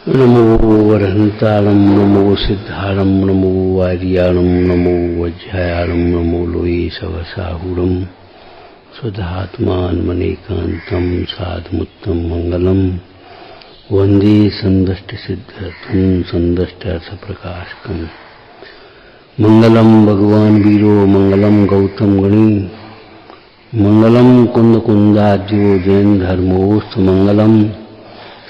नमो वरहंताणं नमो सिद्धाणं नमो वार्याणं नमो वज्रायाणं नमो लोये सवसाहुरं स्वधात्मान्मनेकान्तं साधुमुत्तम मंगलम वंदे संदष्टसिद्धर्थं संदष्टार्थप्रकाशकं मंगलम भगवान वीरो मंगलम गौतम गणी मंगलम कुंद कुंदाद्यो जैन धर्मोस्त मंगलम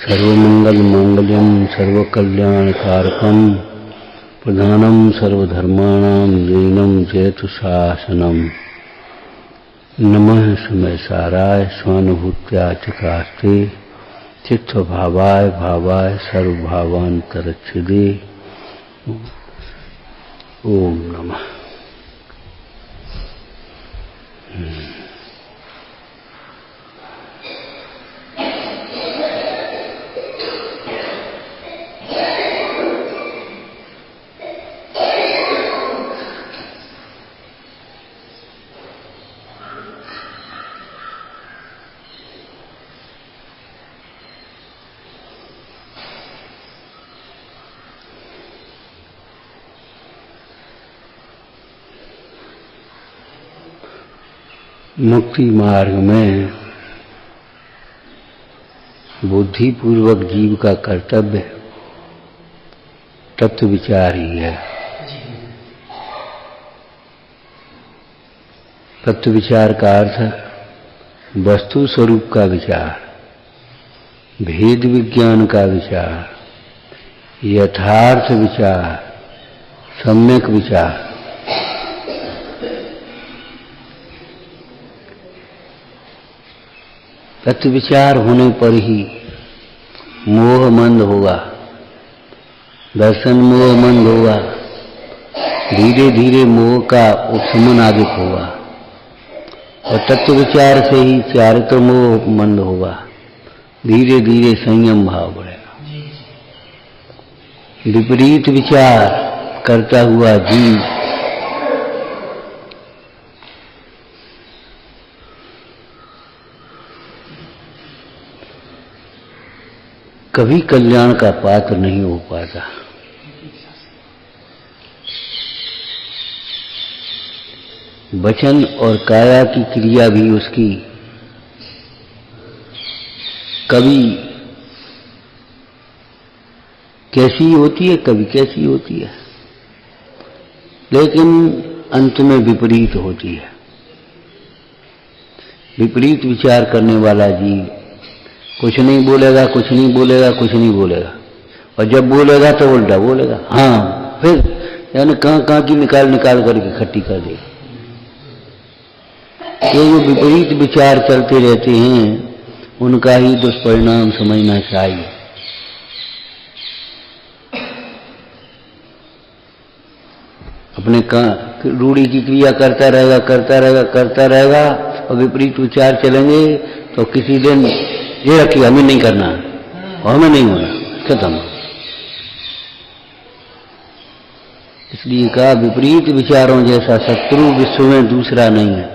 सर्वमंगल मांगल्यम सर्वकल्याणकारकम प्रधानम सर्वधर्माणां जैनम जयतु शासनम नमः समयसाराय स्वानुभूत्या चकास्ते चित्तभावाय भावाय सर्वभावांतरच्छिदे ओम नमः। मुक्ति मार्ग में बुद्धिपूर्वक जीव का कर्तव्य तत्व विचार ही है। तत्व विचार का अर्थ वस्तु स्वरूप का विचार, भेद विज्ञान का विचार, यथार्थ विचार, सम्यक विचार। तत्व विचार होने पर ही मोह मंद होगा, दर्शन मोह मंद होगा, धीरे धीरे मोह का उपशमन अधिक होगा और तत्व विचार से ही चारित्र मोह मंद होगा, धीरे धीरे संयम भाव बढ़ेगा। विपरीत विचार करता हुआ जीव कभी कल्याण का पात्र नहीं हो पाता। वचन और काया की क्रिया भी उसकी कभी कैसी होती है, कभी कैसी होती है, लेकिन अंत में विपरीत होती है। विपरीत विचार करने वाला जीव कुछ नहीं बोलेगा, कुछ नहीं बोलेगा, कुछ नहीं बोलेगा, और जब बोलेगा तो उल्टा बोलेगा। हाँ, फिर यानी कहाँ की निकाल निकाल करके इकट्ठी कर देगा। ये जो विपरीत विचार चलते रहते हैं उनका ही दुष्परिणाम समझना चाहिए। अपने रूढ़ी की क्रिया करता रहेगा, करता रहेगा, करता रहेगा, और विपरीत विचार चलेंगे तो किसी दिन ये रखिए हमें नहीं करना और हमें नहीं होना, खत्म। इसलिए कहा विपरीत विचारों जैसा शत्रु विश्व में दूसरा नहीं है।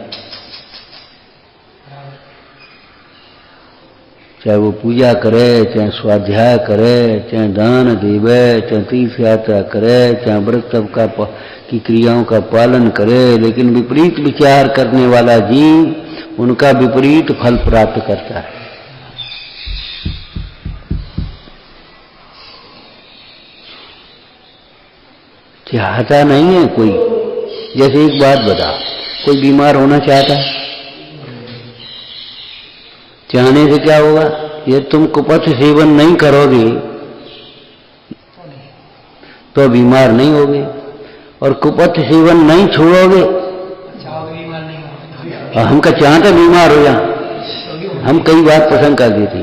चाहे वो पूजा करे, चाहे स्वाध्याय करे, चाहे दान देवे, चाहे तीर्थ यात्रा करे, चाहे व्रत की क्रियाओं का पालन करे, लेकिन विपरीत विचार करने वाला जीव उनका विपरीत फल प्राप्त करता है। चाहता नहीं है कोई। जैसे एक बात बता, कोई बीमार होना चाहता है, चाहने से क्या होगा? ये तुम कुपथ सेवन नहीं करोगे तो बीमार नहीं होगे, और कुपथ सेवन नहीं छोड़ोगे और हम का चाहते बीमार हो जाए। हम कई बार पसंद कर देते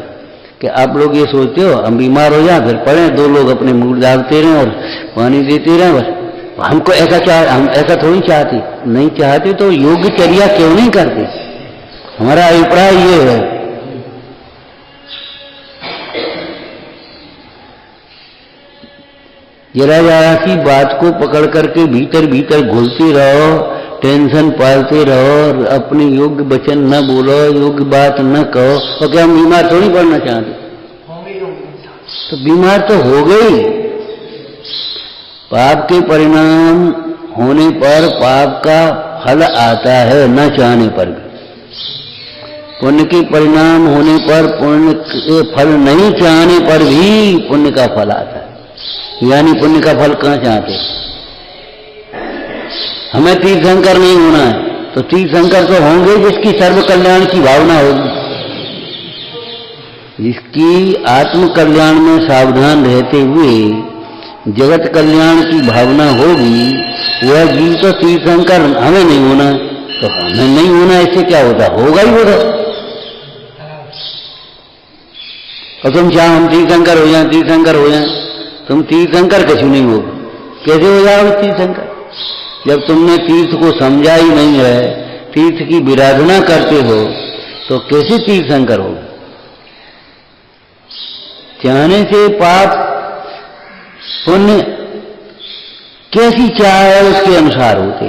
कि आप लोग ये सोचते हो हम बीमार हो जाए, फिर पड़े दो लोग अपने मुंह दागते रहे और पानी देते रहे, बस। हमको हम ऐसा थोड़ी चाहते। नहीं चाहते तो योगचर्या क्यों नहीं करते? हमारा अभिप्राय ये है। जरा जरा सी बात को पकड़ करके भीतर भीतर घुलते रहो, टेंशन पालते रहो और अपने योग्य वचन न बोलो, योग्य बात न कहो, और क्या हम बीमार थोड़ी पड़ना चाहते? तो बीमार तो हो गई। पाप के परिणाम होने पर पाप का फल आता है न चाहने पर भी। पुण्य के परिणाम होने पर पुण्य के फल नहीं चाहने पर भी पुण्य का फल आता है। यानी पुण्य का फल कहां चाहते? हमें तीर्थंकर नहीं होना है, तो तीर्थंकर तो होंगे जिसकी सर्व कल्याण की भावना होगी, जिसकी आत्म कल्याण में सावधान रहते हुए जगत कल्याण की भावना होगी, वह जीव तो तीर्थंकर। हमें नहीं होना है, तो हमें नहीं होना, इससे क्या होता? होगा ही होगा। और तुम चाहो हम तीर्थंकर हो जाए, तीर्थंकर हो जाए, तुम तीर्थंकर कछु नहीं होगा। कैसे हो जाओगे तीर्थंकर? जब तुमने तीर्थ को समझा ही नहीं है, तीर्थ की विराधना करते हो, तो कैसे तीर्थंकर होगा? चाहने से पाप पुण्य कैसी चाह है उसके अनुसार होते।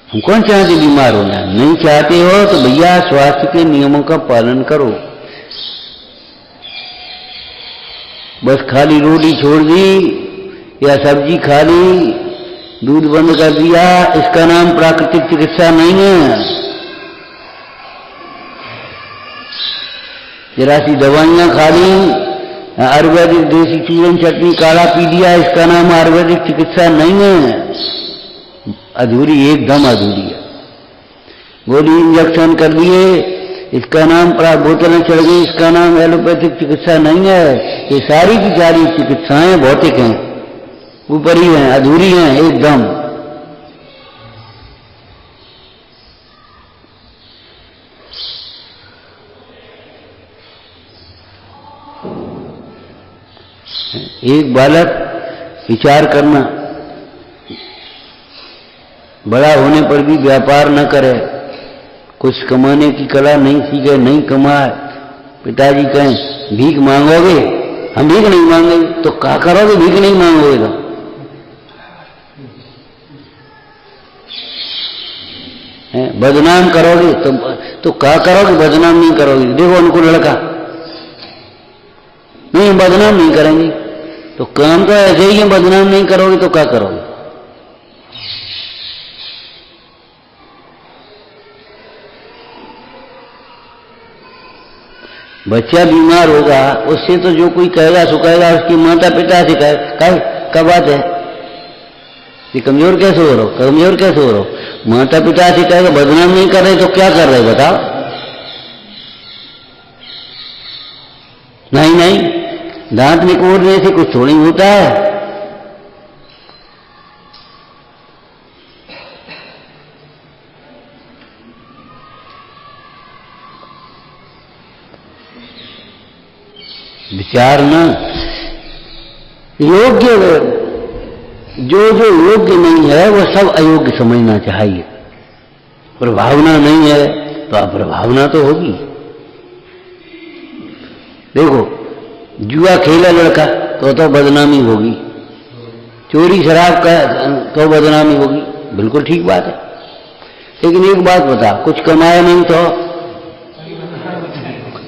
हम कौन चाहते बीमार हो जाए? नहीं चाहते हो तो भैया स्वास्थ्य के नियमों का पालन करो। बस खाली रोटी छोड़ दी या सब्जी खा ली, दूध बंद कर दिया, इसका नाम प्राकृतिक चिकित्सा नहीं है। जरा सी दवाइयां खा ली, आयुर्वेदिक देसी चूरन चटनी काढ़ा पी लिया, इसका नाम आयुर्वेदिक चिकित्सा नहीं है। अधूरी, एकदम अधूरी है। गोली इंजेक्शन कर दिए, इसका नाम बोतलें चढ़ गई, इसका नाम एलोपैथिक चिकित्सा नहीं है। ये सारी की सारी चिकित्साएं भौतिक हैं, ऊपरी हैं, अधूरी हैं एकदम। एक बालक विचार करना, बड़ा होने पर भी व्यापार न करे, कुछ कमाने की कला नहीं सीखे, नहीं कमाए, पिताजी कहें भीख मांगोगे? हम भीख नहीं मांगेंगे। तो क्या करोगे? भीख नहीं मांगोगे तो बदनाम करोगे, तो क्या करोगे? बदनाम नहीं करोगे। देखो उनको लड़का, नहीं बदनाम नहीं करेंगे, तो काम तो ऐसे ही है, बदनाम नहीं करोगे तो क्या करोगे? बच्चा बीमार होगा, उससे तो जो कोई कहेगा सो कहेगा, उसकी माता पिता से कहे क्या बात है, ये कमजोर कैसे हो रहे हो, कमजोर कैसे हो रहे हो? माता पिता से कहेगा, बदनाम नहीं कर रहे तो क्या कर रहे बताओ? नहीं नहीं, दांत निकोड़ने से कुछ थोड़ी होता है। विचार न योग्य, जो जो योग्य नहीं है वह सब अयोग्य समझना चाहिए। प्रभावना नहीं है तो अप्रभावना तो होगी। देखो जुआ खेला लड़का तो बदनामी होगी, चोरी शराब का तो बदनामी होगी, बिल्कुल ठीक बात है। लेकिन एक बात बता, कुछ कमाया नहीं तो,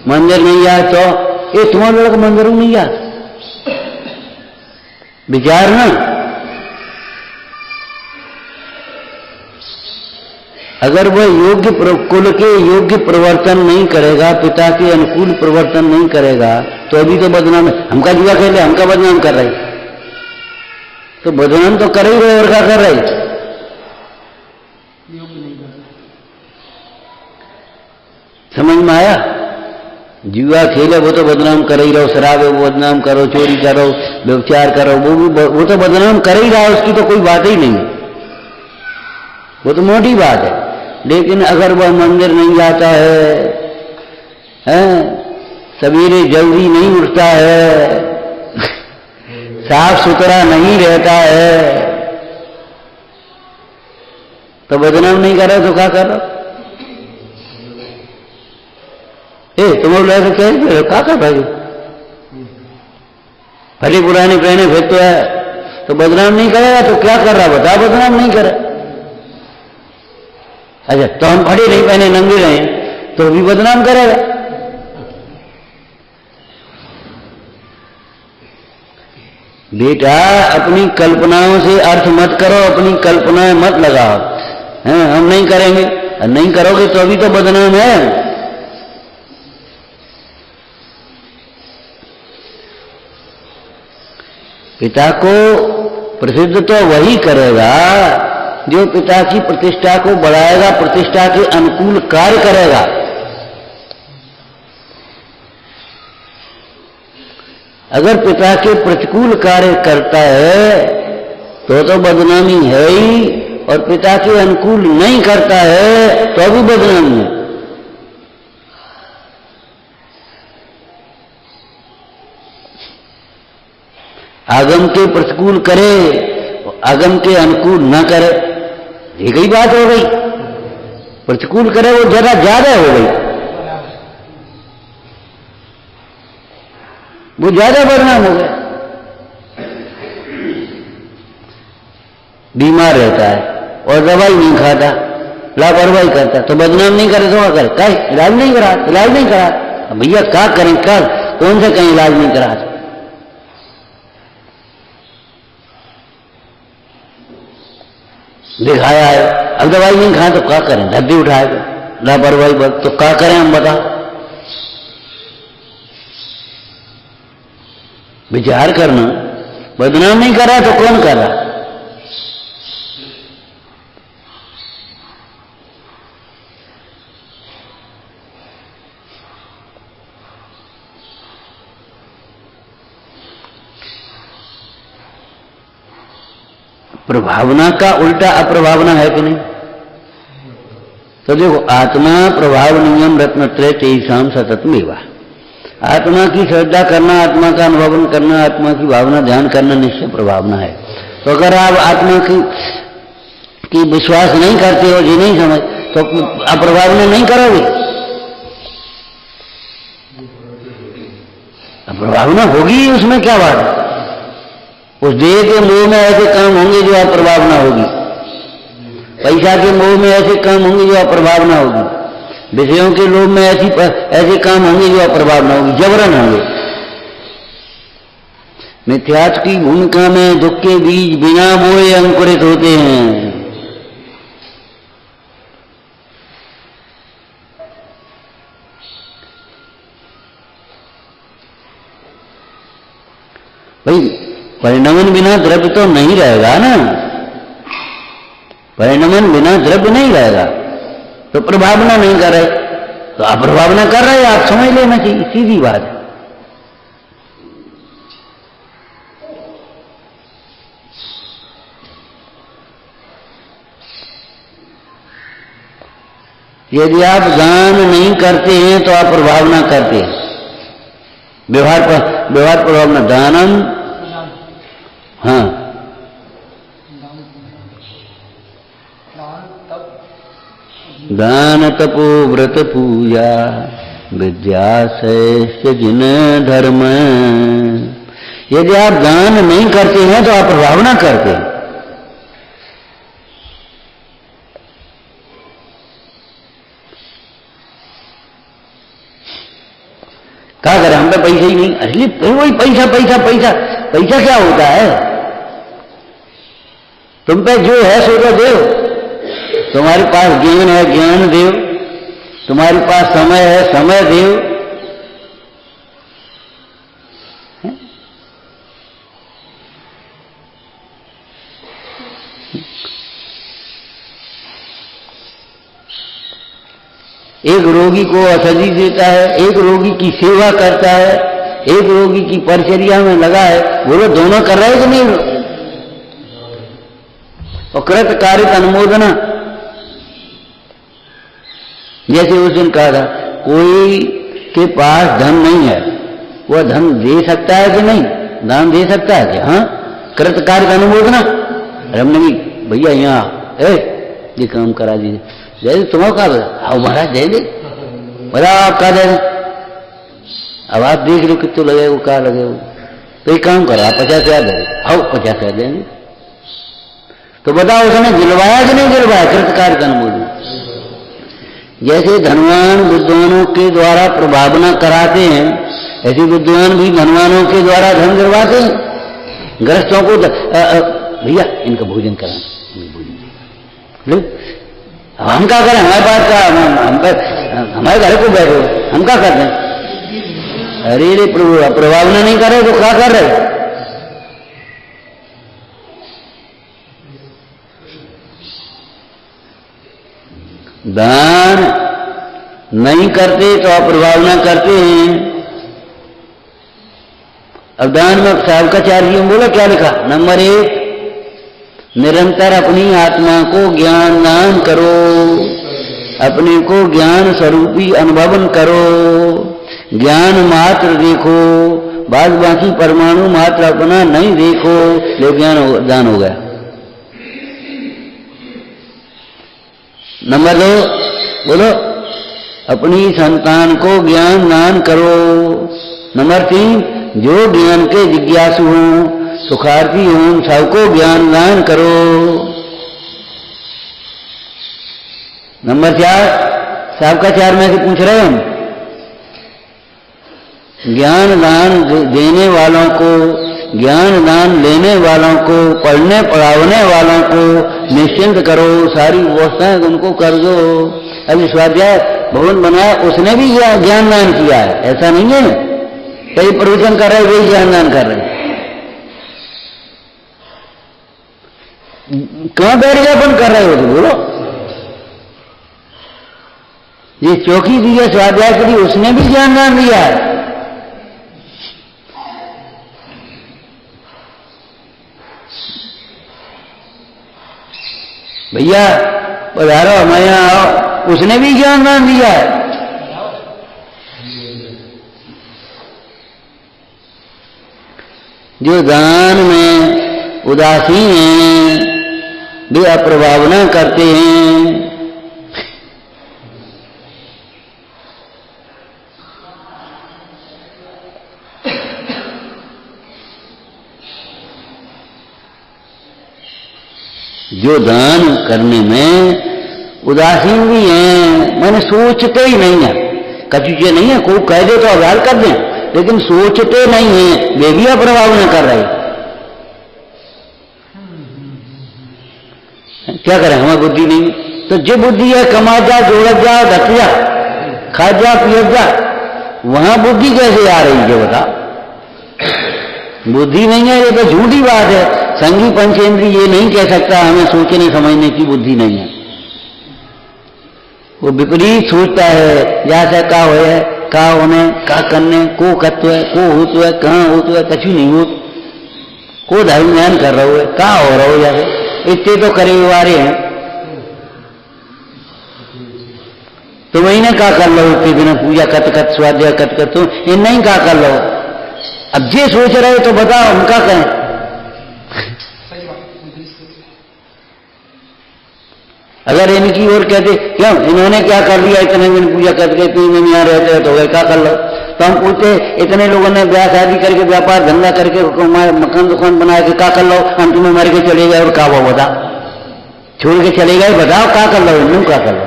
मंदिर नहीं आया तो, ये तुम्हारा लड़का मंदिर नहीं आया, विचार ना। अगर वह योग्य कुल के योग्य प्रवर्तन नहीं करेगा, पिता के अनुकूल प्रवर्तन नहीं करेगा, तो अभी तो बदनाम है। हमका जुआ खेले, हमका बदनाम कर रहे, तो बदनाम तो कर ही रहे और क्या कर रहे? समझ में आया? जुआ खेले वो तो बदनाम कर ही रहो, शराब है वो बदनाम करो, चोरी करो, व्यभिचार करो, वो तो बदनाम कर ही रहा, उसकी तो कोई बात ही नहीं, वो तो मोटी बात है। लेकिन अगर वह मंदिर नहीं जाता है, सवेरे जल्दी नहीं उठता है, साफ सुथरा नहीं रहता है, तो बदनाम नहीं कर रहे तो क्या कर रहे? तुम लोग ऐसे कैसे क्या कर रहे? भले पुराने पहने फिर तो है, तो बदनाम नहीं करेगा तो क्या कर रहा बता? बदनाम नहीं करे, अच्छा, तो हम कपड़े नहीं पहने, नंगे रहे तो भी बदनाम करेगा। बेटा अपनी कल्पनाओं से अर्थ मत करो, अपनी कल्पनाएं मत लगाओ। हैं, हम नहीं करेंगे, नहीं करोगे तो अभी तो बदनाम है। पिता को प्रसिद्ध तो वही करेगा जो पिता की प्रतिष्ठा को बढ़ाएगा, प्रतिष्ठा के अनुकूल कार्य करेगा। अगर पिता के प्रतिकूल कार्य करता है तो बदनामी है ही, और पिता के अनुकूल नहीं करता है तो भी बदनामी है। आगम के प्रतिकूल करे, आगम के अनुकूल ना करे, एक ही बात हो गई। प्रतिकूल करे वो जरा ज्यादा हो गई, वो ज्यादा बदनाम हो गया। बीमार रहता है और दवाई नहीं खाता, लापरवाही करता, तो बदनाम नहीं करे तो क्या करे? कहे इलाज नहीं करा, इलाज नहीं करा। भैया क्या करें, कर कौन से कहीं इलाज नहीं करा? दिखाया है, अब दवाई नहीं खाए तो क्या करें? धब्बी उठाएगा, लापरवाही बस, तो क्या करें हम बताओ? विचार करना। बदनाम नहीं कर रहा तो कौन कर रहा? प्रभावना का उल्टा अप्रभावना है कि नहीं? तो देखो, आत्मा प्रभाव नियम रत्नत्रय तेईसाम सततमेवा। आत्मा की श्रद्धा करना, आत्मा का अनुभवन करना, आत्मा की भावना ध्यान करना निश्चय प्रभावना है। तो अगर आप आत्मा की विश्वास नहीं करते हो, जी नहीं समझ, तो अप्रभावना नहीं करोगे। अप्रभावना होगी, उसमें क्या बात है? उस देह के मोह में ऐसे काम होंगे जो अप्रभावना होगी, पैसा के मोह में ऐसे काम होंगे जो अप्रभावना होगी, विषयों के लोभ में ऐसे काम होंगे जो अप्रभावना होगी, जबरन होंगे। मिथ्यात्व की भूमिका में दुख के बीज बिना बोए अंकुरित होते हैं। भाई परिणमन बिना द्रव्य तो नहीं रहेगा ना, परिणमन बिना द्रव्य नहीं रहेगा। तो प्रभावना नहीं कर रहे तो अप्रभावना कर रहे, आप समझ लेना चाहिए, सीधी बात है। यदि आप दान नहीं करते हैं तो आप प्रभावना करते हैं। व्यवहार प्रभावना दानम, हाँ, दान तपो व्रत पूजा विद्याशय जिन धर्म। यदि आप दान नहीं करते हैं तो आप प्रभावना करते हैं। क्या करें, हम पे पैसे ही नहीं, असली वही पैसा पैसा पैसा पैसा क्या होता है? तुम पे जो है सो तो दो। तुम्हारे पास ज्ञान है, ज्ञान देव। तुम्हारे पास समय है, समय देव। एक रोगी को औषधि देता है, एक रोगी की सेवा करता है, एक रोगी की परिचर्या में लगा है। बोलो दोनों कर रहे कि नहीं? और कृत कारित अनुमोदना, जैसे उस दिन कहा था, कोई के पास धन नहीं है, वह धन दे सकता है कि नहीं? दान दे सकता है कि? हाँ, कृत कारित अनुमोदना। हमने भी भैया यहाँ ये काम करा दीजिए, दे तुम्हारा का आओ महाराज दे दे, बता आप क्या दे दें, अब आप देख लो कितने लगे वो, क्या लगे वो। तो एक काम करो, आप 50,000 दे, आओ 50,000 देंगे। तो बताओ उसने गिलवाया कि नहीं गिलवाया? कृतकार्य का अनुमोदन। जैसे धनवान विद्वानों के द्वारा प्रभावना कराते हैं, ऐसे विद्वान भी धनवानों के द्वारा धन गिरवाते हैं। गृहस्थों को भैया इनका भोजन कराएं, हम क्या करें, हमारे पास का हमारे घर को बैठो, हम क्या करते हैं? अरे रे प्रभावना नहीं कर रहे तो क्या कर रहे? दान नहीं करते तो अप्रभावना करते हैं। अब दान में साहब का 4 जी बोला क्या लिखा? नंबर 1, निरंतर अपनी आत्मा को ज्ञान दान करो, अपने को ज्ञान स्वरूपी अनुभवन करो, ज्ञान मात्र देखो, बाद बाकी परमाणु मात्र अपना नहीं देखो, ले ज्ञान दान हो गया। नंबर 2 बोलो, अपनी संतान को ज्ञान दान करो। नंबर 3, जो ज्ञान के जिज्ञासु हों, सुखार्थी हों, सबको ज्ञान दान करो। नंबर 4, साहब का 4 में से पूछ रहे हम, ज्ञान दान देने वालों को, ज्ञान दान लेने वालों को, पढ़ने पढ़ाने वालों को निश्चिंत करो, सारी व्यवस्थाएं उनको कर दो। अभी स्वाध्याय भवन बनाया, उसने भी ज्ञान दान किया है, ऐसा नहीं है कई प्रवचन कर रहे वही ज्ञान दान कर रहे। कहां बैठ गए अपन कर रहे हो तो बोलो। ये चौकी दी है स्वाध्याय के लिए, उसने भी ज्ञान दान दिया है। भैया पधारो हमारे यहां आओ, उसने भी ज्ञान दान दिया है। जो दान में उदासीन हैं वे अप्रभावना करते हैं। जो दान करने में उदासीन भी हैं, मैंने सोचते ही नहीं है, कचुचे नहीं है, कोई कह दे तो आभार कर दें, लेकिन सोचते नहीं है, वे भी अप्रभावना कर रहे। क्या करें, हमारी बुद्धि नहीं। तो जो बुद्धि है, कमा जा, जोड़ जा, धक जा, खा जा, पिय जा, वहां बुद्धि कैसे आ रही है बता? बुद्धि नहीं है, ये तो झूठी बात है। संगी पंचेंद्री ये नहीं कह सकता हमें सोचने समझने की बुद्धि नहीं है। वो विपरीत सोचता है, जैसा का हो है, का होने, का करने, को कत्व है, को होतो है, कहाँ होतो है, कछु नहीं हो, को धर्म ज्ञान कर रहे हो, का हो रहा हो, जैसे इतने तो करे वारे हैं। तो वही ने का कर लो, इतने दिन पूजा कत कत स्वाध्याय कत कत, तो इन नहीं का कर लो। अब जे सोच रहे हो तो बताओ हम क्या कहें? अगर इनकी ओर कहते क्यों इन्होंने क्या कर लिया, इतने दिन पूजा करके 3 दिन यहाँ रहते तो गए, क्या कर लो? तो हम पूछते इतने लोगों ने ब्याह शादी करके व्यापार धंधा करके मकान दुकान बना के क्या कर लो, हम तुम्हें मर के चले गए और क्या वो बता, छोड़ के चले गए, बताओ क्या कर लो, इन क्या कर लो?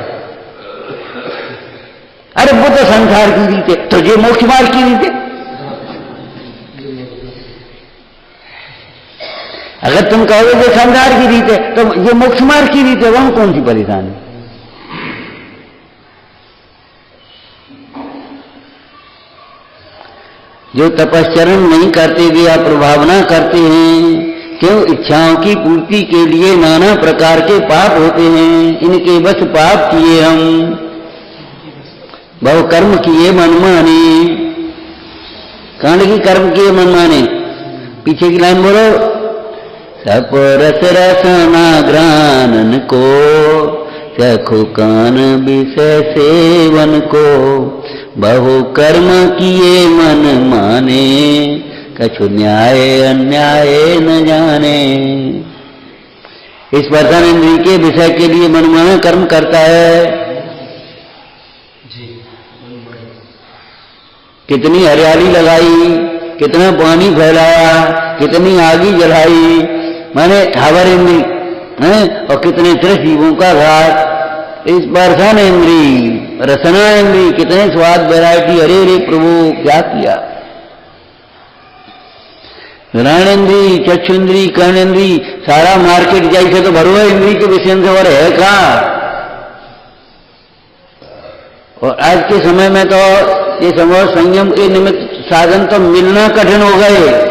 अरे वो तो संसार की रीत है, तो ये मोक्ष मार्ग की रीत है। अगर तुम कहोगे कि संसार की रीत है तो ये मोक्ष मार्ग की रीत है, वहां कौन सी परेशानी? जो तपश्चरण नहीं करते वे अप्रभावना करते हैं। क्यों? इच्छाओं की पूर्ति के लिए नाना प्रकार के पाप होते हैं, इनके बस पाप किए हम, बहु कर्म किए मनमाने। कांड की कर्म किए मनमाने, पीछे की लाइन बोलो। सपरस रसना ग्रानन को, चखो कान विषय सेवन को, बहु कर्म किए मन माने, कछु न्याय अन्याय न जाने। इस वर्तन इंद्रिय के विषय के लिए मनमाना कर्म करता है। कितनी हरियाली लगाई, कितना पानी फैलाया, कितनी आगी जलाई, माने हवर इंद्री, और कितने त्रिजीवों का घात, स्पर्शन इंद्री, रसना इंद्री, कितने स्वाद वैरायटी, अरे रे प्रभु क्या किया। घ्राणेन्द्री, चक्षुन्द्री, कर्णेन्द्री, सारा मार्केट जैसे तो भरो है इंद्री के विषय से, और है कहाँ। और आज के समय में तो ये समझो संयम के निमित्त साधन तो मिलना कठिन हो गए।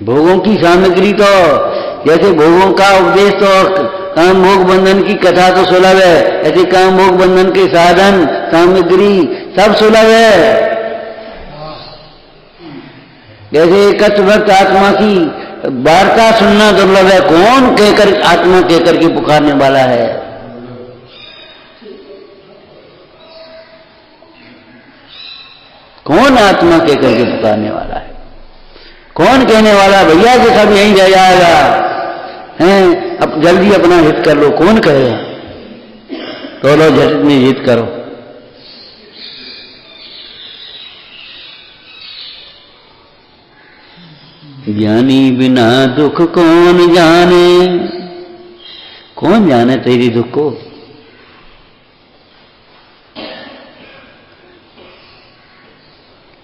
भोगों की सामग्री तो, जैसे भोगों का उपदेश तो काम भोग बंधन की कथा तो सुलभ है, ऐसे काम भोग बंधन के साधन सामग्री सब सुलभ है। जैसे एकत्र भक्त आत्मा की वार्ता सुनना दुर्लभ है। कौन कहकर आत्मा कहकर के पुकारने वाला है। कौन आत्मा कहकर के पुकारने वाला है। कौन कहने वाला भैया कि सब यहीं रह जाएगा, हैं अब जल्दी अपना हित कर लो। कौन कहेगा। तो लो झट में हित करो। ज्ञानी बिना दुख कौन जाने। कौन जाने तेरी दुख को।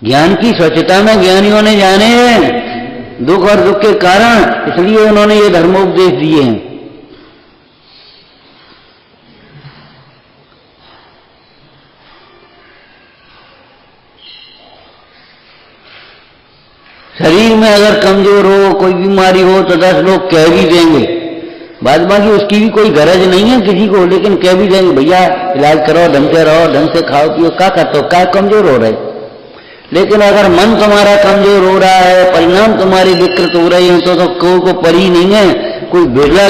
ज्ञान की स्वच्छता में ज्ञानियों ने जाने हैं दुख और दुख के कारण, इसलिए उन्होंने ये धर्मोपदेश दिए हैं। शरीर में अगर कमजोर हो, कोई बीमारी हो तो 10 लोग कह भी देंगे, बाद बाकी उसकी भी कोई गरज नहीं है किसी को, लेकिन कह भी देंगे भैया इलाज करो, ढंग से रहो, ढंग से खाओ पियो। क्या करते हो, क्या कमजोर हो रहे। लेकिन अगर मन तुम्हारा कमजोर हो रहा है, परिणाम तुम्हारे विकृत हो रहे हैं, तो कोई को परी नहीं है, कोई बिरला।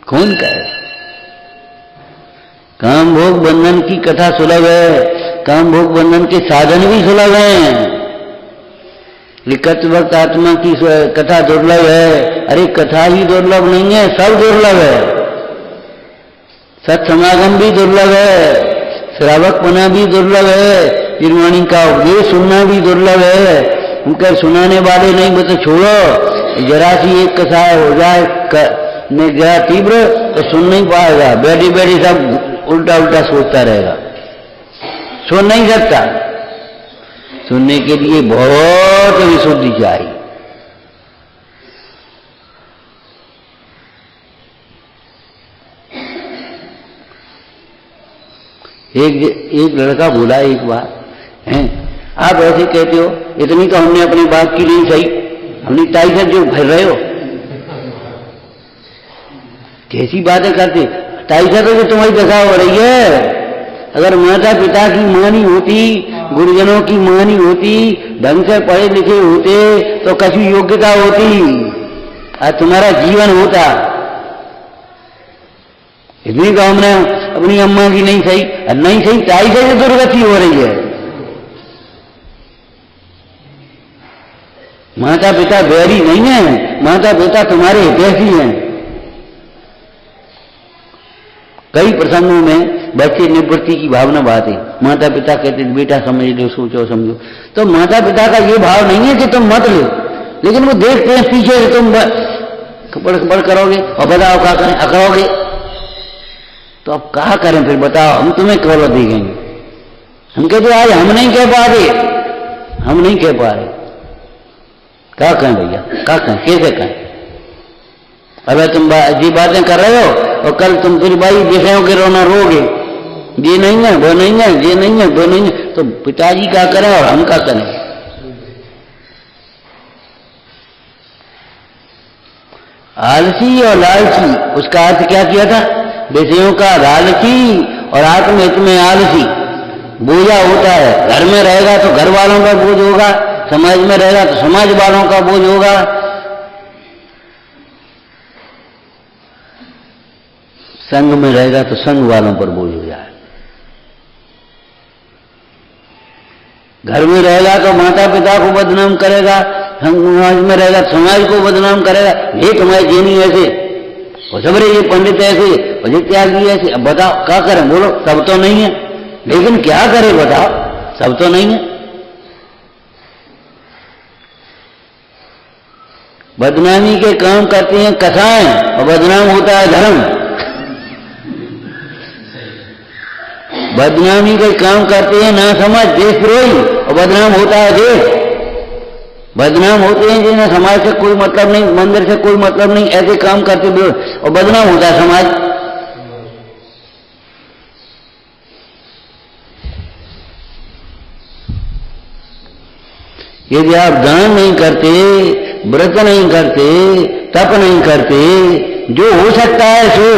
कौन कहे। काम भोग बंधन की कथा सुलभ है, काम भोग बंधन के साधन भी सुलभ हैं। लिखत वक्त आत्मा की कथा दुर्लभ है। अरे कथा ही दुर्लभ नहीं है, सब दुर्लभ है। सत्समागम भी दुर्लभ है, श्रावकपना भी दुर्लभ है, निर्वाणी का उपदेश सुनना भी दुर्लभ है। उनके सुनाने वाले नहीं, वो तो छोड़ो, जरा सी एक कसाय हो जाए ने गया तीव्र तो सुन नहीं पाएगा, बैठी बैठी सब उल्टा उल्टा सोचता रहेगा, सुन नहीं सकता। सुनने के लिए बहुत विशुद्धि चाहिए। एक लड़का बोला एक बार, हैं आप ऐसे कहते हो, इतनी तो हमने अपनी बात की नहीं सही, अपनी टाई से जो भर रहे हो, कैसी बातें करते। टाई से तो जो तुम्हारी दशा हो रही है। अगर माता पिता की मानी होती, गुरुजनों की मानी होती, ढंग से पढ़े लिखे होते तो कछु योग्यता होती, आज तुम्हारा जीवन होता। इतनी तो हमने अपनी अम्मा की नहीं सही, नहीं सही टाई से जो दुर्गति हो रही है। माता पिता बैरी नहीं है, माता पिता तुम्हारे हितैषी हैं। कई प्रसंगों में बच्चे निवृत्ति की भावना बात है। माता पिता कहते बेटा समझ लो, सोचो समझो, तो माता पिता का ये भाव नहीं है कि तुम मत लो, लेकिन वो देखते हैं पीछे से तुम बड़ करोगे और बताओ क्या करें, अकड़ोगे तो अब क्या करें फिर बताओ, हम तुम्हें केवल देखेंगे। हम कहते आज हम नहीं कह पा रहे, हम नहीं कह पा रहे, क्या कहें भैया, क्या कहें, कैसे कहें। अगर तुम जी बातें कर रहे हो और कल तुम फिर भाई विषयों के रोना रोगे, ये नहीं है वो नहीं है, ये नहीं है वो नहीं है, तो पिताजी क्या करें और हम क्या करें। आलसी और लालची, उसका अर्थ क्या किया था, विषयों का लालची और आत्महित में आलसी बोझा होता है। घर में रहेगा तो घर वालों का बोझ होगा, समाज में रहेगा तो समाज वालों का बोझ होगा। संघ में रहेगा तो संघ वालों पर बोझ हो जाए। घर में रहेगा तो माता पिता को बदनाम करेगा, समाज में रहेगा तो समाज को बदनाम करेगा। ये तुम्हारे जेनी ऐसे, और सबरे ये पंडित ऐसे, और ये त्यागी ऐसे। अब बताओ क्या करें, बोलो, सब तो नहीं है। लेकिन क्या करे बताओ, सब तो नहीं है। बदनामी के काम करते हैं कसाय और बदनाम होता है धर्म। बदनामी के काम करते हैं ना समझ देशद्रोही और बदनाम होता है देश। बदनाम होते हैं जिन्हें समाज से कोई मतलब नहीं, मंदिर से कोई मतलब नहीं, ऐसे काम करते और बदनाम होता है समाज। यदि आप दान नहीं करते, व्रत नहीं करते, तप नहीं करते, जो हो सकता है सो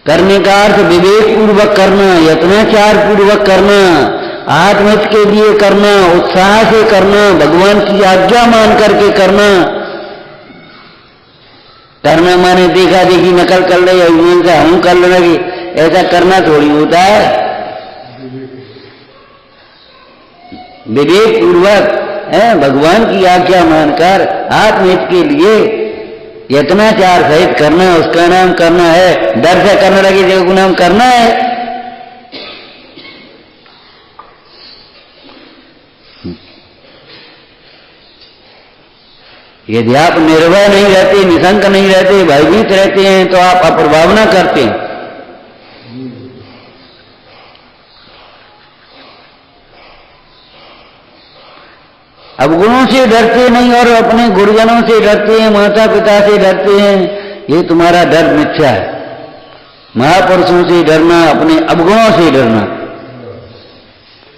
करने का अर्थ विवेक पूर्वक करना, यत्नाचार पूर्वक करना, आत्महित के लिए करना, उत्साह से करना, भगवान की आज्ञा मान करके करना। करना माने देखा देखी नकल कर रहे से हम कर लगे, ऐसा करना थोड़ी होता है। विवेक पूर्वक है, भगवान की आज्ञा मानकर आत्महित के लिए यत्नाचार सहित करना, उसका नाम करना है। डर से करने लगे जगह को नाम करना है। यदि आप निर्भय नहीं रहते, निशंक नहीं रहते, भयभीत रहते हैं तो आप अप्रभावना करते हैं। अवगुणों से डरते नहीं और अपने गुरुजनों से डरते हैं, माता पिता से डरते हैं, ये तुम्हारा डर मिथ्या है। महापुरुषों से डरना, अपने अवगुणों से डरना।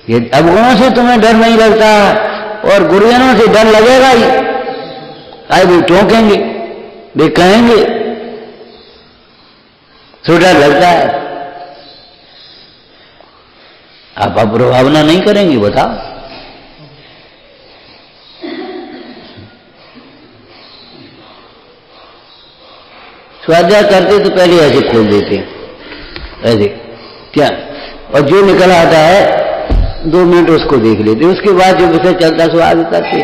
ये अवगुणों से तुम्हें डर नहीं लगता और गुरुजनों से डर लगेगा ही। आए वे टोकेंगे, वे कहेंगे, तो डर लगता है। आप अप्रभावना नहीं करेंगे, बताओ। स्वाध्याय करते तो पहले ऐसे खोल देते हैं, ऐसे क्या, और जो निकल आता है 2 मिनट उसको देख लेते, उसके बाद जो विषय चलता सो आगे करते,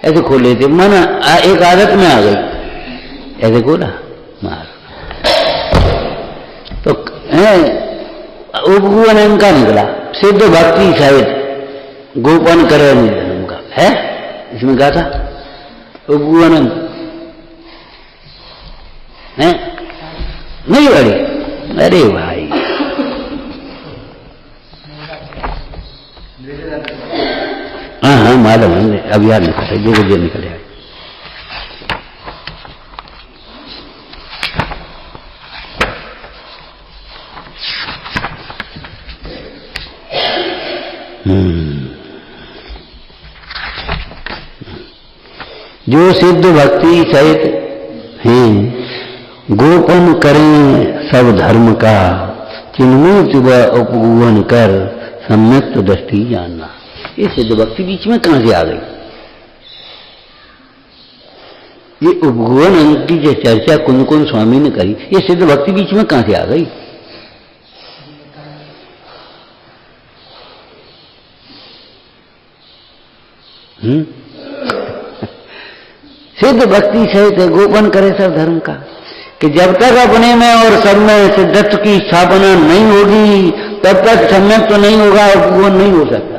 ऐसे खोल लेते। माना एक आदत में आ गई, ऐसे खोला मार तो उपगुवन का निकला, सिद्ध भक्ति सहित गोपन करे धर्म का है, इसमें कहा था उपगुवन है नहीं बड़ी। अरे भाई हाँ हाँ मालूम है, अब याद निकले जो मुझे निकले। जो सिद्ध भक्ति सहित हैं, गोपन करें सब धर्म का, चिन्मूर्त व उपगुवन कर सम्यक दृष्टि जानना। ये सिद्ध भक्ति बीच में कहां से आ गई? ये उपगुवन अंग की जो चर्चा कुंद स्वामी ने करी, ये सिद्ध भक्ति बीच में कहां से आ गई? सिद्ध भक्ति सहित है, गोपन करे सब धर्म का, कि जब तक अपने में और सब में सिद्धत्व की स्थापना नहीं होगी तब तक सम्यक तो नहीं होगा, उपगुण नहीं हो सकता।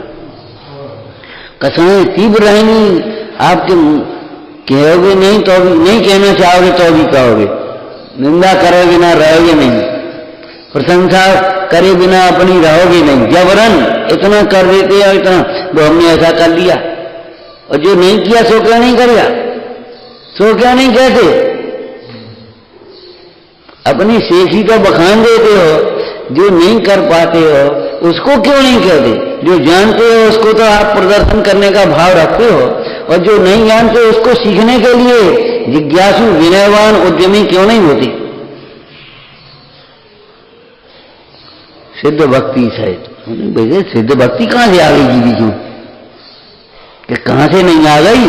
कसाएं तीव्र रहेंगी, आपके कहोगे नहीं तो भी नहीं, कहना चाहोगे तो भी कहोगे, निंदा करे बिना रहोगे नहीं, प्रशंसा करे बिना अपनी रहोगे नहीं, जबरन इतना कर देते हैं, इतना वो हमने ऐसा कर लिया, और जो नहीं किया सो क्या नहीं करेगा, सो क्या नहीं कहते। अपनी शेखी का बखान देते हो, जो नहीं कर पाते हो उसको क्यों नहीं कहते, जो जानते हो उसको तो आप प्रदर्शन करने का भाव रखते हो, और जो नहीं जानते उसको सीखने के लिए जिज्ञासु विनयवान उद्यमी क्यों नहीं होते। सिद्ध भक्ति सहित, सिद्ध भक्ति कहां से आ गई जी बीच में, कि कहां से नहीं आ गई?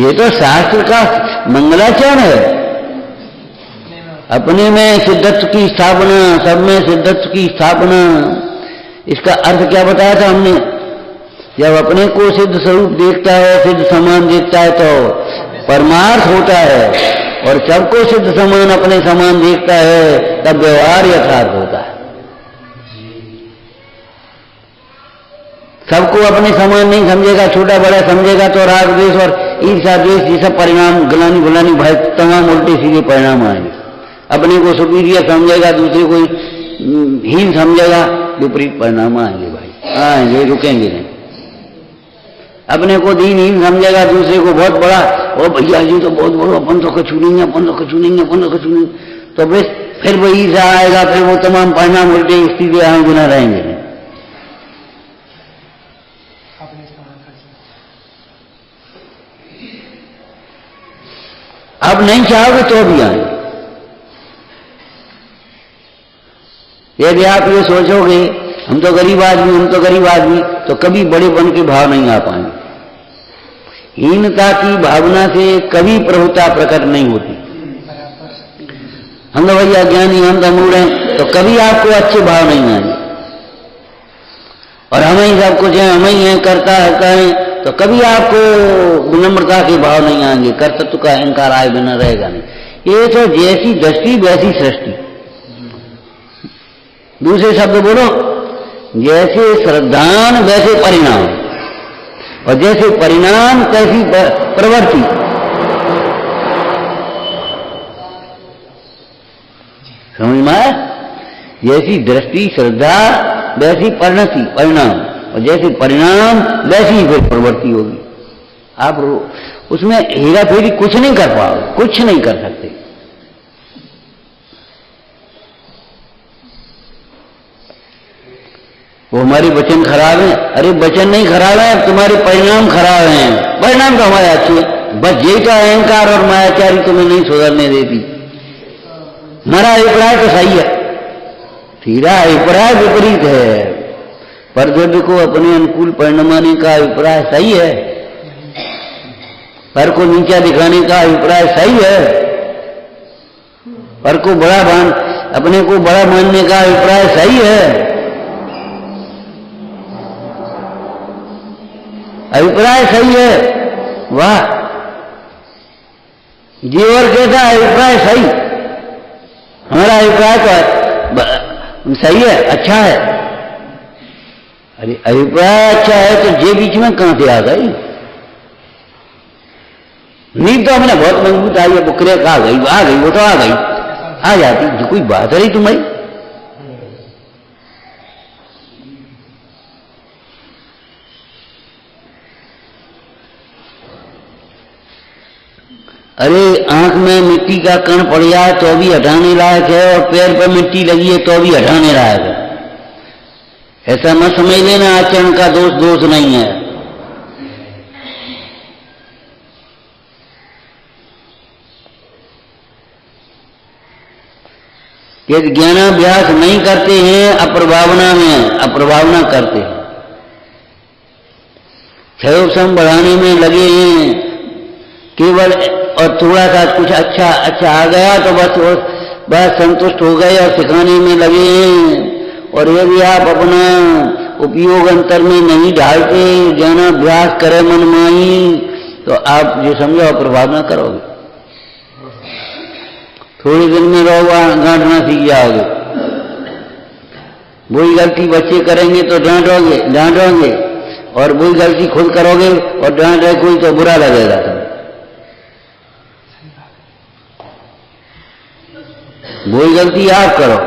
ये तो शास्त्र का मंगलाचरण है। अपने में सिद्धत्व की स्थापना, सब में सिद्धत्व की स्थापना। इसका अर्थ क्या बताया था हमने? जब अपने को सिद्ध स्वरूप देखता है, सिद्ध समान देखता है तो परमार्थ होता है, और सबको सिद्ध समान अपने समान देखता है, तब व्यवहार यथार्थ होता है। सबको अपने समान नहीं समझेगा, छोटा बड़ा समझेगा तो राग द्वेष और ईर्ष्या द्वेष ये सब परिणाम, गलानी बुलानी भय, तमाम उल्टे सीधे परिणाम आएंगे। अपने को सुपीरियर समझेगा, दूसरे को हीन समझेगा, विपरीत परिणाम आएंगे भाई, आएंगे, रुकेंगे नहीं। अपने को दीनहीन समझेगा, दूसरे को बहुत बड़ा, ओ भैया जी तो बहुत बड़ो, अपन तो कछु नहीं, अपन तो कछु नहीं, अपन तो कछु नहीं, तो बस फिर वही सा आएगा, फिर वो तमाम परिणाम उल्टे सीधे आएंगे, ना रहेंगे। अब नहीं चाहोगे तो भी आएंगे। यदि आप ये सोचोगे हम तो गरीब आदमी, हम तो गरीब आदमी, तो कभी बड़ेपन के भाव नहीं आ पाएंगे। हीनता की भावना से कभी प्रभुता प्रकट नहीं होती। हम तो भैया ज्ञानी, हम तो मूढ़ हैं, तो कभी आपको अच्छे भाव नहीं आएंगे। और हमें ही सब कुछ है, हमें ही है, करता है, तो कभी आपको विनम्रता के भाव नहीं आएंगे, कर्तृत्व का अहंकार आए बिना रहेगा नहीं। ये तो जैसी दृष्टि वैसी सृष्टि। दूसरे शब्द बोलो, जैसे श्रद्धान वैसे परिणाम, और जैसे परिणाम तैसी प्रवृत्ति। समझ में आया? जैसी दृष्टि श्रद्धा वैसी परिणति परिणाम, और जैसे परिणाम वैसी ही फिर प्रवृत्ति होगी। आप उसमें हेरा फेरी कुछ नहीं कर पाओगे, कुछ नहीं कर सकते। वो हमारे वचन खराब है, अरे वचन नहीं खराब है, तुम्हारे परिणाम खराब हैं। परिणाम तो हमारे अच्छे हैं, बस यही तो अहंकार और मायाचारी तुम्हें नहीं सुधरने देती। हमारा अभिप्राय तो सही है, तेरा अभिप्राय विपरीत है, पर जब को अपने अनुकूल परिणमाने का अभिप्राय सही है, पर को नीचा दिखाने का अभिप्राय सही है, पर को बड़ा अपने को बड़ा मानने का अभिप्राय सही है। अभिप्राय सही है, वाह। जीवर कहता अभिप्राय सही, हमारा अभिप्राय तो सही है, अच्छा है। अरे अभिप्राय अच्छा है तो ये बीच में कहां से आ गई? नींद तो हमने बहुत मजबूत आई है, बुकरे आ गई, वो तो आ गई, आ जाती, जो कोई बात रही तुम्हारी। अरे आंख में मिट्टी का कण पड़ जाए तो भी हटाने लायक है, और पैर पर मिट्टी लगी है तो भी हटाने लायक है। ऐसा मत समझ लेना आचरण का दोष नहीं है। यदि ज्ञानाभ्यास नहीं करते हैं, अप्रभावना करते हैं, क्षयोपशम बढ़ाने में लगे हैं केवल, और थोड़ा सा कुछ अच्छा आ गया तो बस संतुष्ट हो गए और सिखाने में लगे हैं। और यदि आप अपना उपयोग अंतर में नहीं डालते, ज्ञानाभ्यास करे मनमानी, तो आप जो समझो प्रभाव न करोगे। थोड़े दिन में रहोगा, गांठना सीख जाओगे। वही गलती बच्चे करेंगे तो डांटोगे, और वही गलती खुद करोगे और डांटे कोई तो बुरा लगेगा। वही गलती आप करो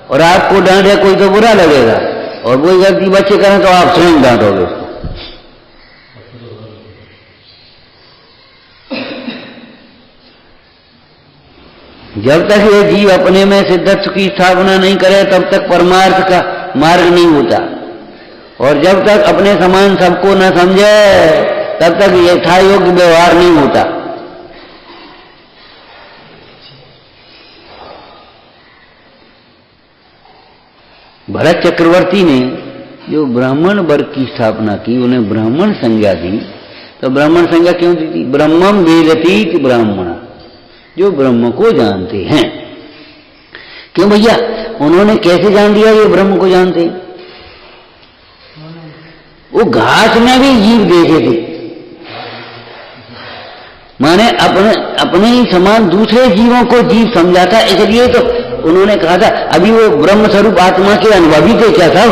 और आपको डांटे कोई तो बुरा लगेगा, और वही गलती बच्चे करें तो आप स्वयं डांटोगे उसको। जब तक ये जीव अपने में सिद्धत्व की स्थापना नहीं करे तब तक परमार्थ का मार्ग नहीं होता, और जब तक अपने समान सबको न समझे तब तक यथायोग्य व्यवहार नहीं होता। भरत चक्रवर्ती ने जो ब्राह्मण वर्ग की स्थापना की, उन्हें ब्राह्मण संज्ञा दी। तो ब्राह्मण संज्ञा क्यों दी थी? ब्रह्मम वेदतीत ब्राह्मण, जो ब्रह्म को जानते हैं। क्यों भैया? उन्होंने कैसे जान दिया ये ब्रह्म को जानते? वो घास में भी जीव देखे थे, माने अपने अपने ही समान दूसरे जीवों को जीव समझा था, इसलिए तो उन्होंने कहा था अभी वो ब्रह्म स्वरूप आत्मा के अनुभवी थे क्या था?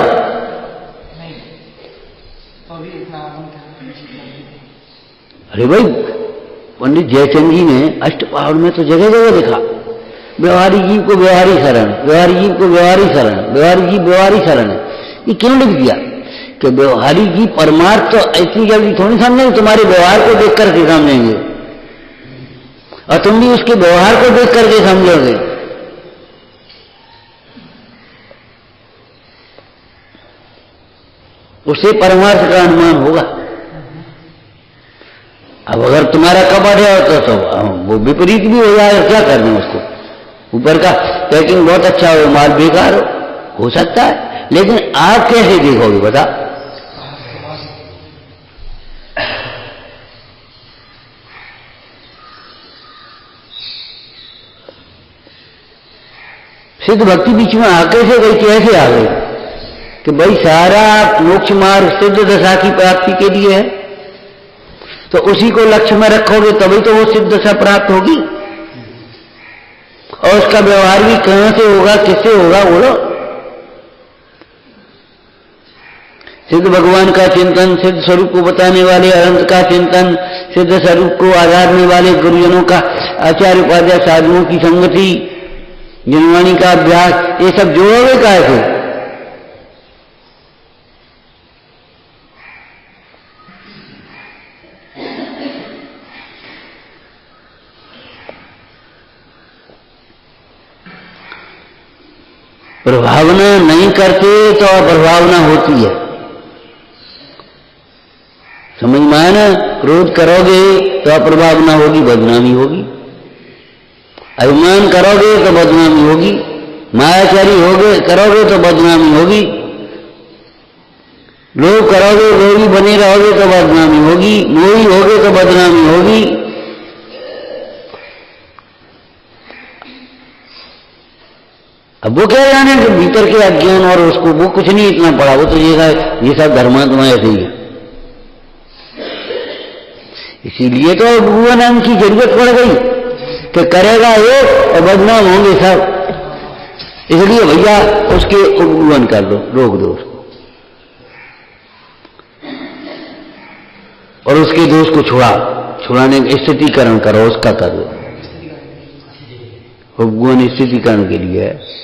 अरे भाई पंडित जयचंद जी ने अष्टपहर में तो जगह जगह लिखा व्यवहारिक जीव को व्यवहारी शरण, व्यवहारिक जीव को व्यवहारी शरण, व्यवहारिक जीव व्यवहारी शरण है। ये क्यों लिख दिया कि व्यवहारिक जीव परमार्थ तो ऐसी जल्दी थोड़ी समझेंगे, तुम्हारे व्यवहार को देख करके समझेंगे और तुम भी उसके व्यवहार को देख करके समझोगे। उससे परमार्थ का अनुमान होगा। अब अगर तुम्हारा कपट है तो वो विपरीत भी हो जाएगा, क्या करना उसको? ऊपर का पैकिंग बहुत अच्छा हो, माल बेकार हो सकता है, लेकिन आप कैसे देखोगे बता? सिद्ध भक्ति बीच में आके से गई, कैसे आ गई कि भाई सारा मोक्ष मार्ग सिद्ध दशा की प्राप्ति के लिए है, तो उसी को लक्ष्य में रखोगे तभी तो वो सिद्ध दशा प्राप्त होगी। और उसका व्यवहार भी कहां से होगा, किससे होगा बोलो? सिद्ध भगवान का चिंतन, सिद्ध स्वरूप को बताने वाले अनंत का चिंतन, सिद्ध स्वरूप को आधारने वाले गुरुजनों का, आचार्य उपाध्याय साधुओं की संगति, जनवाणी का अभ्यास, ये सब जोड़ोगे कैसे? प्रभावना नहीं करते तो अप्रभावना होती है, समझ में आया ना? क्रोध करोगे तो अप्रभावना होगी, बदनामी होगी। अभिमान करोगे तो बदनामी होगी, मायाचारी होगे करोगे तो बदनामी होगी, लोभ करोगे लोभी बने रहोगे तो बदनामी होगी, मोही होगे तो बदनामी होगी। अब वो क्या जाने कि भीतर के अज्ञान और उसको वो कुछ नहीं इतना पड़ा, वो तो ये सब धर्मात्मा ऐसे ही है। इसीलिए तो भगवान की जरूरत पड़ गई कि करेगा एक और बदनाम होंगे सब, इसलिए भैया उसके उपगुण कर दो, रोक दो उसको, और उसके दोष को छुड़ाने का स्थितिकरण करो, उसका कर दो। उपगुण स्थितिकरण के लिए है।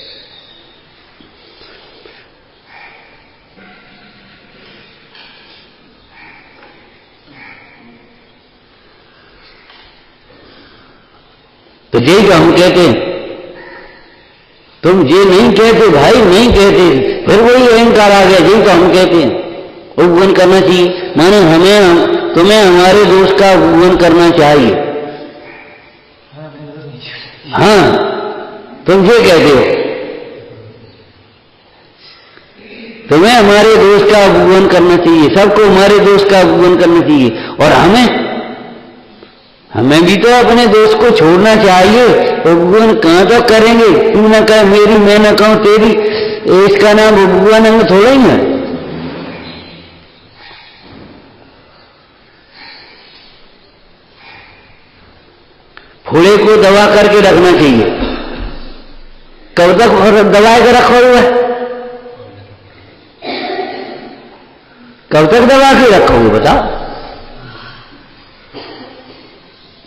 तो यही तो हम कहते हैं, तुम ये नहीं कहते भाई, नहीं कहते, फिर वही अहंकार आ गया। यही तो हम कहते हैं उपगुण करना चाहिए, माने तुम्हें हमारे दोष का उपगुण करना चाहिए। हाँ, तुम ये कहते हो तुम्हें हमारे दोष का उपगुण करना चाहिए, सबको हमारे दोष का उपगुण करना चाहिए, और हमें भी तो अपने दोस्त को छोड़ना चाहिए। उपगुण कहां तक करेंगे? तू ना कहे मेरी, मैं ना कहूं तेरी, इसका नाम उपगुण अंग थोड़ा ही है। फोड़े को दबा करके रखना चाहिए। कब तक दबा के रखोगे? कब तक दबा के रखोगे बताओ?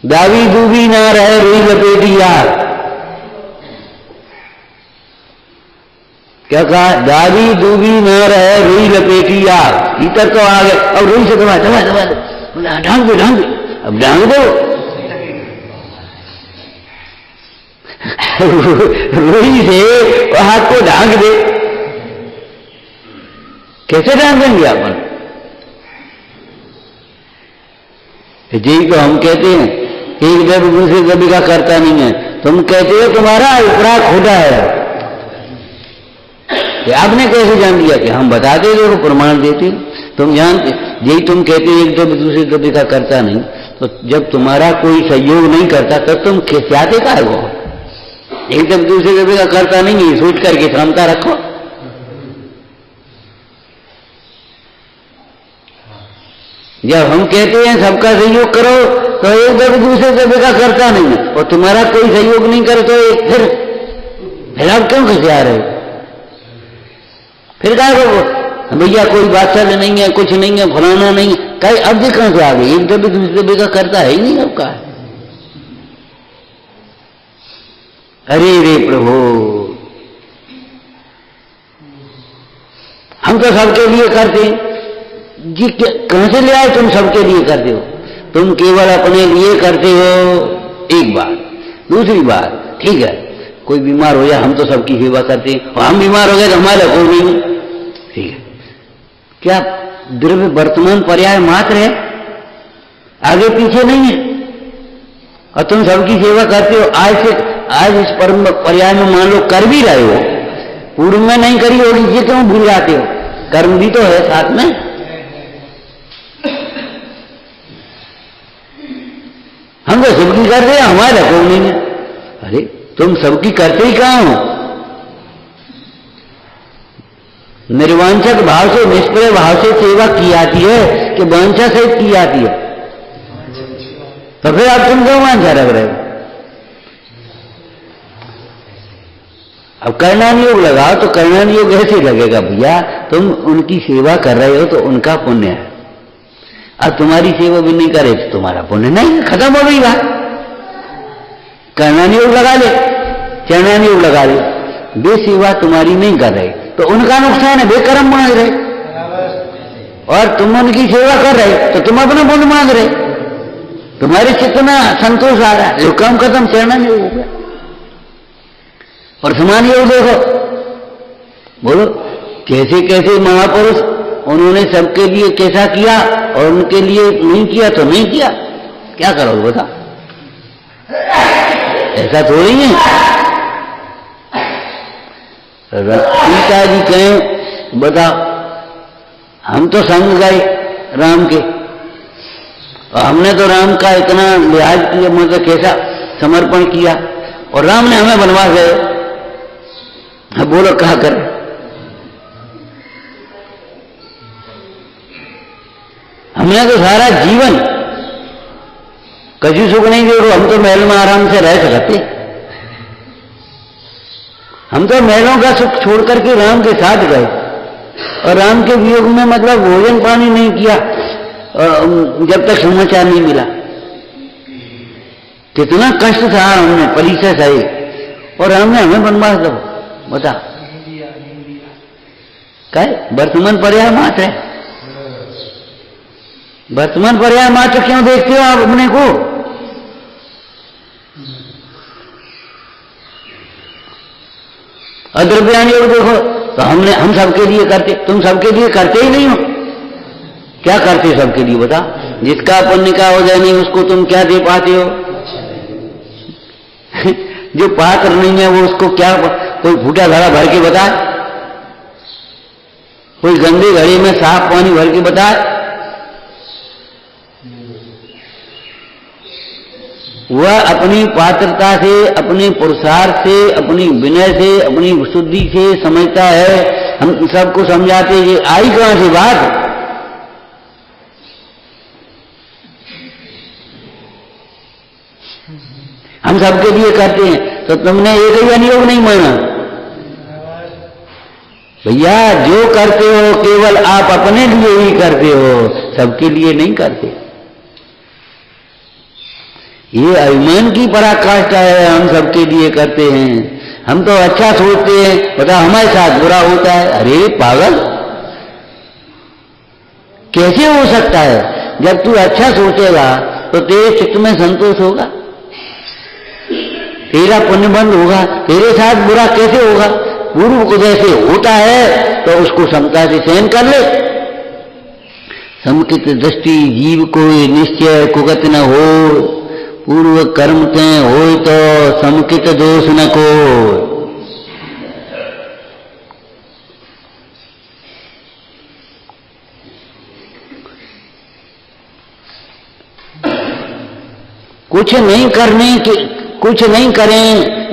दावी दूबी ना रहे रुई लपेटी यार, क्या कहा? दावी दूबी ना रहे रुई लपेटी यार। भीतर तो आ गए, अब रुई से दबा दबा दबा ढांग दो, अब ढांग दो। रुई से हाथ को ढांक दे, कैसे ढांक देंगे अपन? जी तो हम कहते हैं एक दब दूसरे दबी का करता नहीं है। तुम कहते हो तुम्हारा अभिप्राय खोटा है। आपने कैसे जान लिया? कि हम बताते थे, प्रमाण देते, तुम जानते। यही तुम कहते एक दब दूसरे दबी का करता नहीं, तो जब तुम्हारा कोई सहयोग नहीं करता तब तुम खिसियाते का है? वो एक दब दूसरे दबी का करता नहीं है, सोच करके क्षमता रखो। जब हम कहते हैं सबका सहयोग करो तो एक दफे दूसरे दफे का करता नहीं है, और तुम्हारा कोई सहयोग नहीं करे तो फिर आप क्यों कैसे आ रहे हो? फिर क्या करो भैया कोई बादशाह नहीं है, कुछ नहीं है, फलाना नहीं है, कहीं अब भी कहां से आ गई? एक दफे दूसरे दफे का करता है ही नहीं सबका। अरे रे प्रभु, हम तो सबके लिए करते हैं जी। कहां से ले आए तुम सबके लिए करते हो? तुम केवल अपने लिए करते हो, एक बात। दूसरी बात, ठीक है कोई बीमार हो जाए हम तो सबकी सेवा करते हैं, और हम बीमार हो गए तो हमारा कोई नहीं, ठीक है। क्या द्रव्य वर्तमान पर्याय मात्र है, आगे पीछे नहीं है, और तुम सबकी सेवा करते हो। आज इस परम पर्याय में मान लो कर भी रहे हो, पूर्व में नहीं करी होगी, ये क्यों भूल जाते हो? कर्म भी तो है साथ में। हम तो सबकी कर रहे हैं, हमारा कोई नहीं है। अरे तुम सबकी करते ही कहां हो? निर्वांछक भाव से, निष्प्रिय भाव से सेवा की जाती है कि वांछा से की जाती है? तो फिर आप तुम क्यों वांछा रख रहे हो? अब करणान योग लगाओ तो करणान योग ऐसे लगेगा भैया तुम उनकी सेवा कर रहे हो तो उनका पुण्य है, अब तुम्हारी सेवा भी नहीं करे तो तुम्हारा पुण्य नहीं, खत्म हो गई बात। करणान योग लगा ले, चरणान योग लगा ले, वे सेवा तुम्हारी नहीं कर रहे तो उनका नुकसान है, वे कर्म मांग रहे, और तुम उनकी सेवा कर रहे तो तुम अपना पुण्य मांग रहे, तुम्हारे चित्त में संतोष आ रहा है, जो काम खत्म, चरणान योग हो गया। और समान योग देखो, बोलो कैसे कैसे महापुरुष उन्होंने सबके लिए कैसा किया और उनके लिए नहीं किया तो नहीं किया, क्या करोगे बता? ऐसा थोड़ी है। सीता जी कहें बता, हम तो संग गए राम के, और हमने तो राम का इतना लिहाज किया, मतलब कैसा समर्पण किया, और राम ने हमें बनवा गए। अब बोलो क्या करें? हमने तो सारा जीवन कभी सुख नहीं देखो, हम तो महल में आराम से रह सकते, हम तो महलों का सुख छोड़ करके राम के साथ गए, और राम के वियोग में मतलब भोजन पानी नहीं किया जब तक समाचार नहीं मिला। कितना कष्ट था हमने, परिचय सही, और राम ने हमें वनवास दो, बता क्या वर्तमान पर्याय मात्र है? वर्तमान पर्याय मात्र क्यों देखते हो आप अपने को? अद्रव्यान योग देखो तो हम सबके लिए करते, तुम सबके लिए करते ही नहीं हो। क्या करते सबके लिए बता? जिसका पुण्य का हो जाए नहीं उसको तुम क्या दे पाते हो? जो पात्र नहीं है वो उसको क्या, कोई फूटा घड़ा भर के बताए, कोई गंदे घड़े में साफ पानी भर के बताए? वह अपनी पात्रता से, अपने पुरुषार्थ से, अपनी विनय से, अपनी शुद्धि से समझता है। हम सबको समझाते ये आई कहां से बात? हम सबके लिए करते हैं तो तुमने एक ही अनुयोग नहीं माना भैया। जो करते हो केवल आप अपने लिए ही करते हो, सबके लिए नहीं करते। ये अभिमान की पराकाष्ठा है, हम सबके लिए करते हैं। हम तो अच्छा सोचते हैं, पता हमारे साथ बुरा होता है। अरे पागल, कैसे हो सकता है? जब तू अच्छा सोचेगा तो तेरे चित्त में संतोष होगा, तेरा पुण्य बंद होगा। तेरे साथ बुरा कैसे होगा? पूर्व को जैसे होता है तो उसको समता से सहन कर ले। समकित दृष्टि जीव कोई निश्चय कुगत न हो, पूर्व कर्म ते हो तो समकित दोष न को। कुछ नहीं करने के, कुछ नहीं करें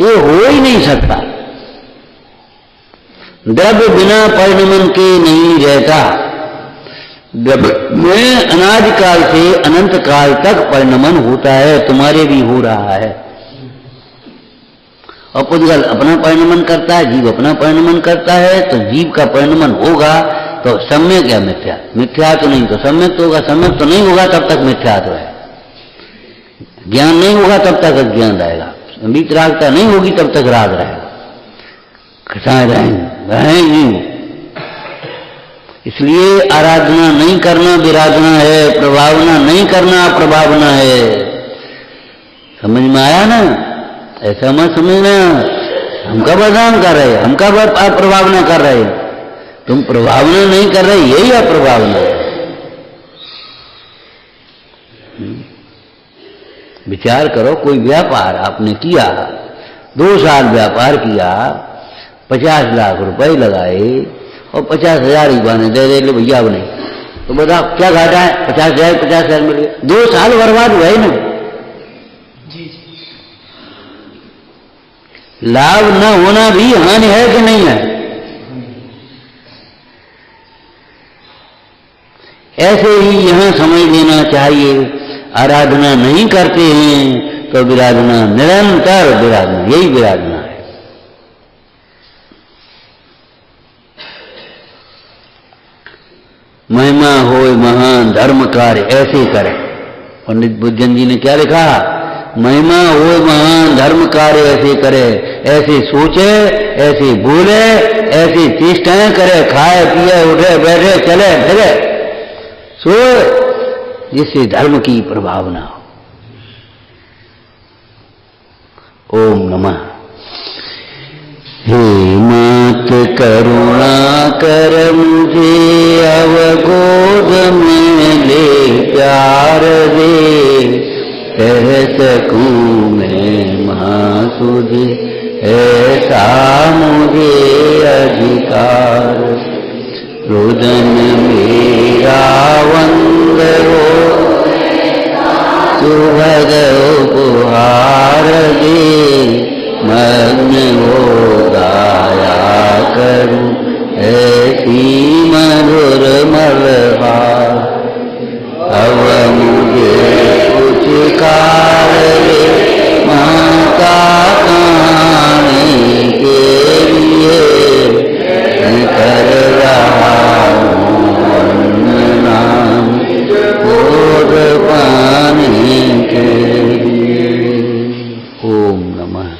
ये हो ही नहीं सकता। द्रव्य बिना परिणमन के नहीं रहता। में अनादि काल से अनंत काल तक परिणमन होता है, तुम्हारे भी हो रहा है। और पुद्गल अपना परिणमन करता है, जीव अपना परिणमन करता है, तो जीव का परिणमन होगा तो सम्यक या मिथ्या? मिथ्या तो नहीं तो सम्यक तो होगा, सम्यक तो नहीं होगा तब तक मिथ्या तो है। ज्ञान नहीं होगा तब तक अज्ञान रहेगा, वीतरागता नहीं होगी तब तक राग रहेगा, घटाए रहेंगे। इसलिए आराधना नहीं करना विराधना है, प्रभावना नहीं करना प्रभावना है। समझ में आया ना? ऐसा मत समझना हम कब बदनाम कर रहे, हम कब प्रभावना कर रहे, तुम प्रभावना नहीं कर रहे, यही अप्रभावना है। विचार करो, कोई व्यापार आपने किया, 2 साल व्यापार किया, 50 लाख रुपए लगाए और 50,000 ही बने दे ले भैया अब नहीं, तो बताओ क्या घाटा है? 50,000 मिल गए, 2 साल बर्बाद हुए ना। लाभ न होना भी हानि है कि नहीं है? ऐसे ही यहां समझ लेना चाहिए, आराधना नहीं करते हैं तो विराधना, निरंतर विराधना, यही विराधना है। महिमा होए महान धर्म कार्य ऐसे करें। पंडित बुद्धन जी ने क्या लिखा? महिमा होए महान धर्म कार्य ऐसे करे, ऐसे सोचे, ऐसे बोले, ऐसी चेष्टाएं करे, खाए पिए उठे बैठे चले फिरे सोए, जिससे धर्म की प्रभावना हो। ओम नमः। हे मात करुणा कर मुझे, अवगोद में ले प्यार दे, कह सकूं मैं मां तुझे, ऐसा मुझे अधिकार। रुदन मेरा वंद हो, सुभग उपहार दे, मग्न हो गाया करूं ऐसी मधुर मलहार। अब मुझे कुछ कार्य माता कहानी के लिए कर रहा हूँ नाम बोध पाने के लिए। ओम नमः।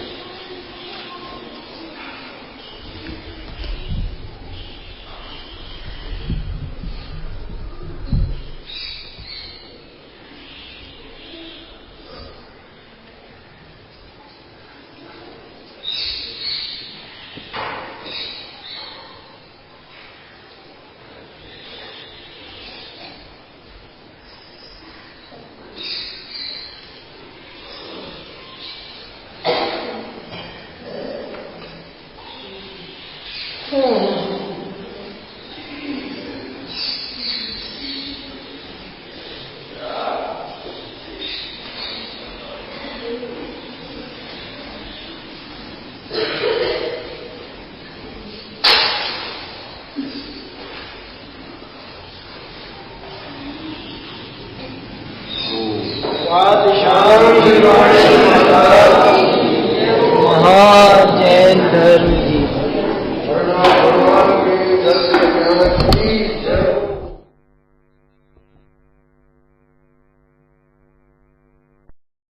Hmm.